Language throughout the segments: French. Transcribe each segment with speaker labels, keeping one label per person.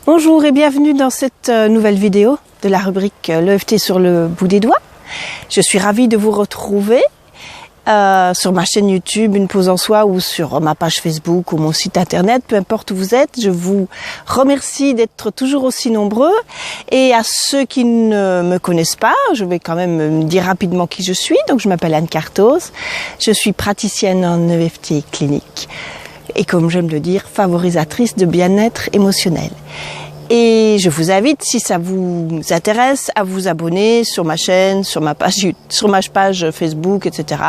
Speaker 1: Bonjour et bienvenue dans cette nouvelle vidéo de la rubrique l'EFT sur le bout des doigts. Je suis ravie de vous retrouver sur ma chaîne YouTube Une pause en soi ou sur ma page Facebook ou mon site internet, peu importe où vous êtes. Je vous remercie d'être toujours aussi nombreux et à ceux qui ne me connaissent pas, je vais quand même me dire rapidement qui je suis. Donc je m'appelle Anne Cartos, je suis praticienne en EFT clinique et comme j'aime le dire, favorisatrice de bien-être émotionnel. Et je vous invite, si ça vous intéresse, à vous abonner sur ma chaîne, sur ma page Facebook, etc.,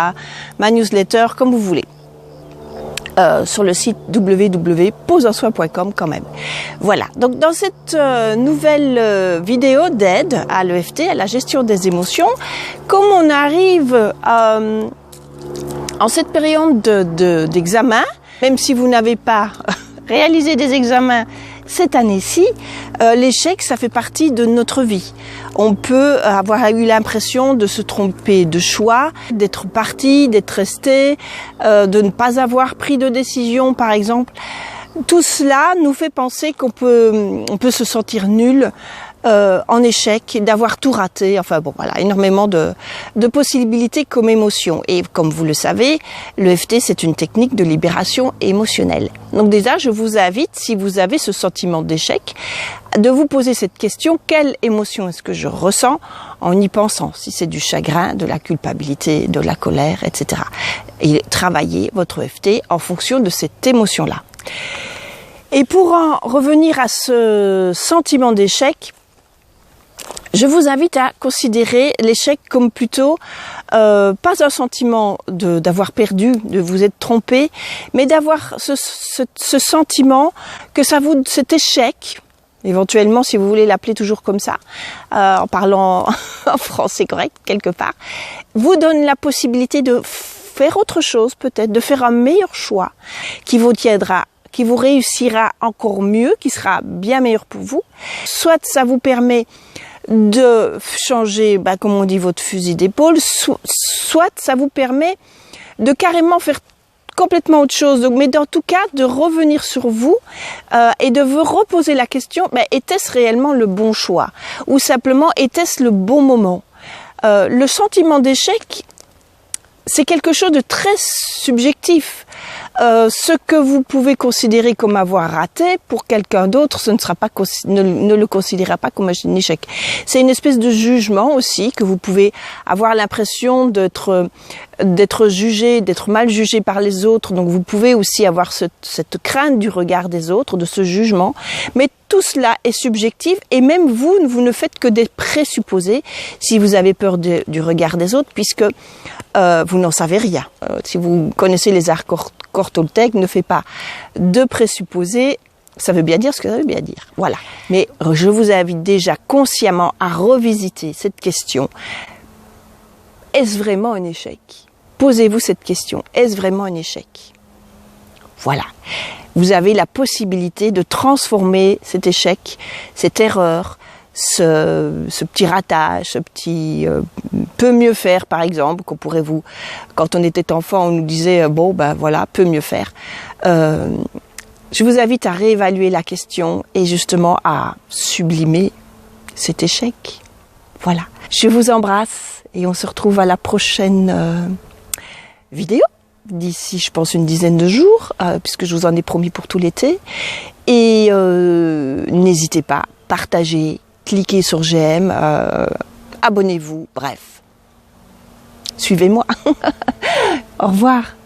Speaker 1: ma newsletter, comme vous voulez. Sur le site www.poseensoi.com quand même. Voilà, donc dans cette nouvelle vidéo d'aide à l'EFT, à la gestion des émotions, comme on arrive en cette période d'examen, même si vous n'avez pas réalisé des examens cette année-ci, l'échec, ça fait partie de notre vie. On peut avoir eu l'impression de se tromper de choix, d'être parti, d'être resté, de ne pas avoir pris de décision, par exemple. Tout cela nous fait penser qu'on peut se sentir nul, en échec, d'avoir tout raté. Enfin bon, voilà, énormément de possibilités comme émotion. Et comme vous le savez, l'EFT, c'est une technique de libération émotionnelle. Donc déjà, je vous invite, si vous avez ce sentiment d'échec, de vous poser cette question: quelle émotion est-ce que je ressens en y pensant? Si c'est du chagrin, de la culpabilité, de la colère, etc. Et travaillez votre EFT en fonction de cette émotion-là. Et pour en revenir à ce sentiment d'échec, je vous invite à considérer l'échec comme plutôt pas un sentiment d'avoir perdu, de vous être trompé, mais d'avoir ce sentiment que cet échec, éventuellement si vous voulez l'appeler toujours comme ça, en parlant en français correct quelque part, vous donne la possibilité de faire autre chose peut-être, de faire un meilleur choix qui vous tiendra, qui vous réussira encore mieux, qui sera bien meilleur pour vous. Soit ça vous permet de changer, comme on dit, votre fusil d'épaule, soit ça vous permet de carrément faire complètement autre chose. Donc, mais dans tout cas, de revenir sur vous et de vous reposer la question, était-ce réellement le bon choix? Ou simplement, était-ce le bon moment? Le sentiment d'échec, c'est quelque chose de très subjectif. Ce que vous pouvez considérer comme avoir raté, pour quelqu'un d'autre, ce ne sera pas ne le considérera pas comme un échec. C'est une espèce de jugement aussi, que vous pouvez avoir l'impression d'être jugé, d'être mal jugé par les autres. Donc vous pouvez aussi avoir cette crainte du regard des autres, de ce jugement. Mais tout cela est subjectif et même vous ne faites que des présupposés si vous avez peur du regard des autres, puisque vous n'en savez rien. Si vous connaissez les arts Toltec, ne fait pas de présupposés, ça veut bien dire ce que ça veut bien dire. Voilà. Mais je vous invite déjà consciemment à revisiter cette question. Est-ce vraiment un échec? Posez-vous cette question. Est-ce vraiment un échec? Voilà. Vous avez la possibilité de transformer cet échec, cette erreur, ce petit ratage, ce petit peut mieux faire, par exemple, qu'on pourrait quand on était enfant, on nous disait voilà, peut mieux faire. Je vous invite à réévaluer la question et justement à sublimer cet échec. Voilà. Je vous embrasse et on se retrouve à la prochaine vidéo. D'ici, je pense, une dizaine de jours, puisque je vous en ai promis pour tout l'été. Et n'hésitez pas, partagez, cliquez sur j'aime, abonnez-vous, bref. Suivez-moi. Au revoir.